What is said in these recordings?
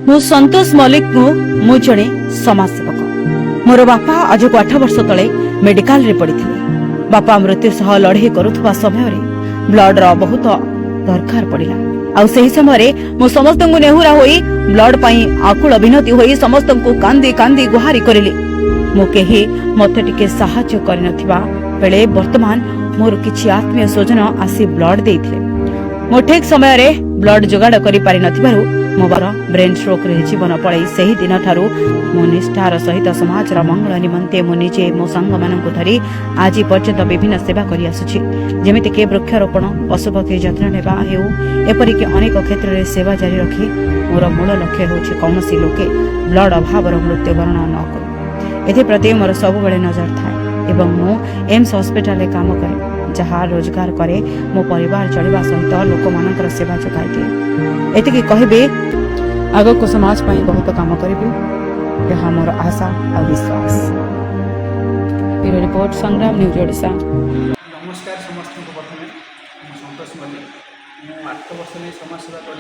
मु संतोष मल्लिक मु जड़े समाजसेवक। मोर बापा आज को 8 वर्ष तले मेडिकल रे पड़िथिले। बापा मृत्यु सह लड़े करुवा समय ब्लड रो बहुत दरकार पड़िला। आ सही समय मु समस्त नेहुरा होई ब्लड पाई आकुल विनती होई समस्त कांदी कांदी गुहारी करिली। मु केही मते टिके सहाय्य करि नथिबा बेले वर्तमान मोर किछि आत्मीय स्वजन आसी ब्लड देइथिले। मो ठीक समय रे ब्लड जोगाड़ करि पारि नथिबारु मोर ब्रेन स्ट्रोक रे जीवन पड़े सही दिन ठारू मो निष्ठार सहित समाज मंगल निमंते मो निजे मो सांग मानकु धरी आज पर्यंत विभिन्न सेवा करि आसुछि। जेमिति के वृक्षारोपण पशुपक्षी जत्न नेबा हेउ एपरिक अनेक क्षेत्र में सेवा जारी रखी मोर मूल लक्ष्य होछि कौनसी लोके ब्लड अभाव मृत्युवरण न करू। एथिप्रति मोर सबुबेले नजर थाए एवं मो एम्स हॉस्पिटल काम करे जहाँ रोजगार करे मो परिवार चलवा सहित लोक मानकर सेवा जोगाई दिए। एतिकी कहबे आग को समाज पाई बहुत काम करिबे यह मोर आशा और विश्वास। ब्यूरो रिपोर्ट संग्राम न्यूज ओडिशा। नमस्कार समस्त को प्रथम संतोष मल्लिक मु 8 वर्ष नहीं समाज सेवा कर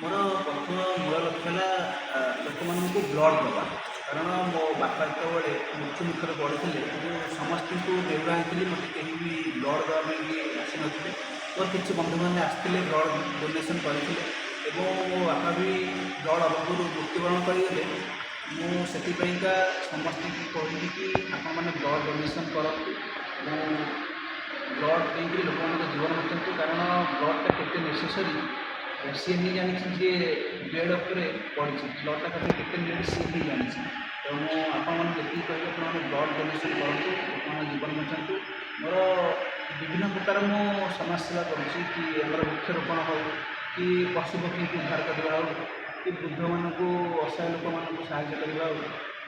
मोर प्रथम मूल लक्ष्य है लोक मान ब्लड देवा। कारण मो बापा जो मृत्यु मुखर पड़ते समस्त को बेउरा होती मत कहीं भी ब्लड देवाई आसी ना मोर किसी बंधु मैंने आसते ब्लड डोनेसन करते मो बापा भी ब्लड अभाव मृत्युवरण करगले। मुझेका समस्त कहली कि आपण मैंने ब्लड डोनेसन करूँ ब्लड देकर लोक जीवन बचातु। कारण ब्लडटा केते नेसेसरी सी नहीं जानी जे बेड उपर पड़ी ब्लडटा केते निड सी नहीं जानी। तेणु आपण जी कहे अपने ब्लड डोनेसन करूँ लोक जीवन बचातु। मोर विभिन्न प्रकार मु समाज सेवा करुँची कि वृक्षरोपण हो कि पशुपक्षी को उद्धार करवा हो कि वृद्ध मानक असहाय लोक मानक साहाय्य करवा हो।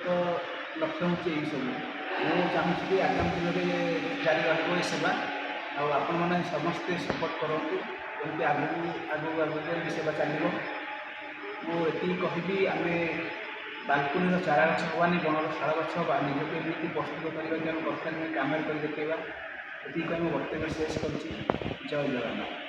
तो लक्ष्य हूँ यही सब मुझे चाहूँ कि आगामी दिन में जारी रही सेवा आपण मैंने समस्ते सपोर्ट करूँ जमी आगू आगू सेवा चलो। मुझे कहबी आम बालकुनी चारा गछ हवानी बनर शाल गछ हवा निजक एमती प्रस्तुत करवा कि आम दरकार कम कर देखा ये वक्तव्य शेष कर। जय जगन्नाथ।